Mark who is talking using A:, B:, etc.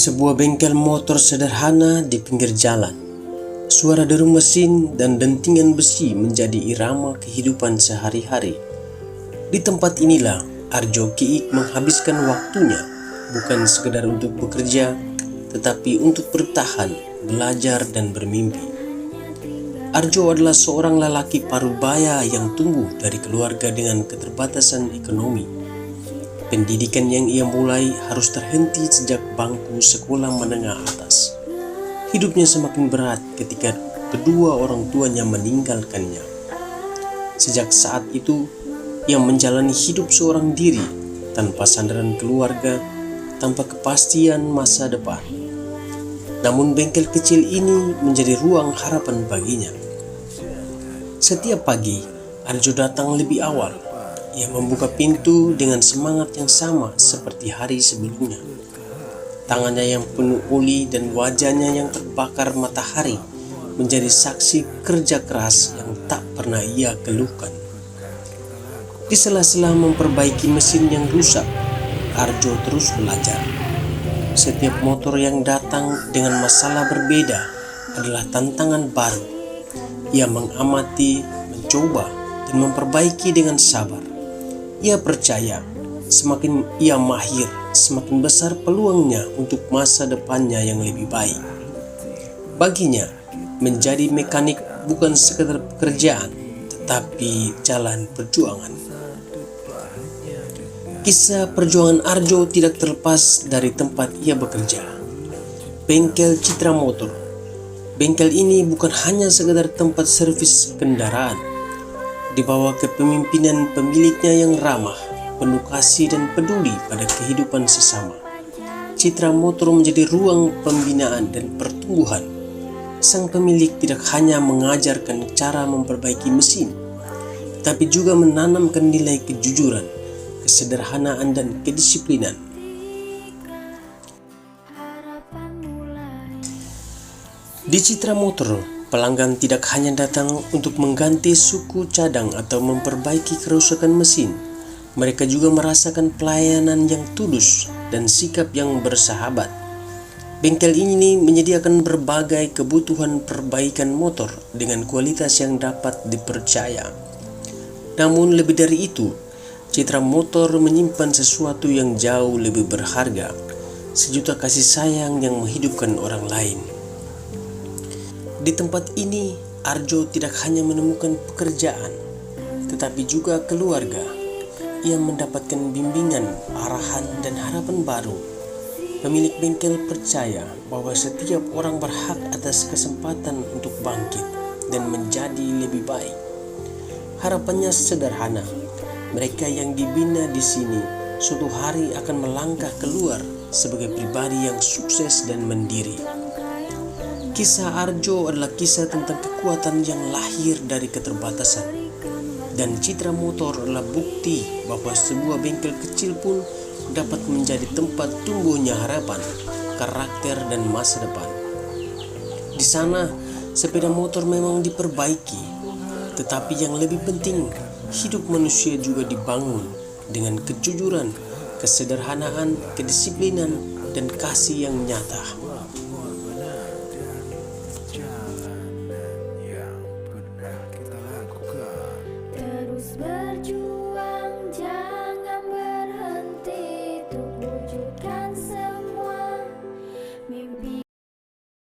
A: Di sebuah bengkel motor sederhana di pinggir jalan, suara deru mesin dan dentingan besi menjadi irama kehidupan sehari-hari. Di tempat inilah Arjo Kiik menghabiskan waktunya, bukan sekedar untuk bekerja, tetapi untuk bertahan, belajar, dan bermimpi. Arjo adalah seorang lelaki parubaya yang tumbuh dari keluarga dengan keterbatasan ekonomi. Pendidikan yang ia mulai harus terhenti sejak bangku sekolah menengah atas. Hidupnya semakin berat ketika kedua orang tuanya meninggalkannya. Sejak saat itu, ia menjalani hidup seorang diri, tanpa sandaran keluarga, tanpa kepastian masa depan. Namun bengkel kecil ini menjadi ruang harapan baginya. Setiap pagi, Arjo datang lebih awal. Ia membuka pintu dengan semangat yang sama seperti hari sebelumnya. Tangannya yang penuh oli dan wajahnya yang terbakar matahari menjadi saksi kerja keras yang tak pernah ia keluhkan. Di sela-sela memperbaiki mesin yang rusak, Arjo terus belajar. Setiap motor yang datang dengan masalah berbeda adalah tantangan baru. Ia mengamati, mencoba, dan memperbaiki dengan sabar. Ia percaya, semakin ia mahir, semakin besar peluangnya untuk masa depannya yang lebih baik. Baginya, menjadi mekanik bukan sekedar pekerjaan, tetapi jalan perjuangan. Kisah perjuangan Arjo tidak terlepas dari tempat ia bekerja. Bengkel Citra Motor. Bengkel ini bukan hanya sekedar tempat servis kendaraan. Di bawah kepemimpinan pemiliknya yang ramah, penuh kasih dan peduli pada kehidupan sesama, Citra Motor menjadi ruang pembinaan dan pertumbuhan. Sang pemilik tidak hanya mengajarkan cara memperbaiki mesin, tapi juga menanamkan nilai kejujuran, kesederhanaan, dan kedisiplinan. Di Citra Motor, pelanggan tidak hanya datang untuk mengganti suku cadang atau memperbaiki kerusakan mesin. Mereka juga merasakan pelayanan yang tulus dan sikap yang bersahabat. Bengkel ini menyediakan berbagai kebutuhan perbaikan motor dengan kualitas yang dapat dipercaya. Namun lebih dari itu, Citra Motor menyimpan sesuatu yang jauh lebih berharga, sejuta kasih sayang yang menghidupkan orang lain. Di tempat ini, Arjo tidak hanya menemukan pekerjaan, tetapi juga keluarga. Ia mendapatkan bimbingan, arahan, dan harapan baru. Pemilik bengkel percaya bahwa setiap orang berhak atas kesempatan untuk bangkit dan menjadi lebih baik. Harapannya sederhana, mereka yang dibina di sini suatu hari akan melangkah keluar sebagai pribadi yang sukses dan mandiri. Kisah Arjo adalah kisah tentang kekuatan yang lahir dari keterbatasan. Dan Citra Motor adalah bukti bahwa sebuah bengkel kecil pun dapat menjadi tempat tumbuhnya harapan, karakter, dan masa depan. Di sana, sepeda motor memang diperbaiki, tetapi yang lebih penting, hidup manusia juga dibangun dengan kejujuran, kesederhanaan, kedisiplinan, dan kasih yang nyata.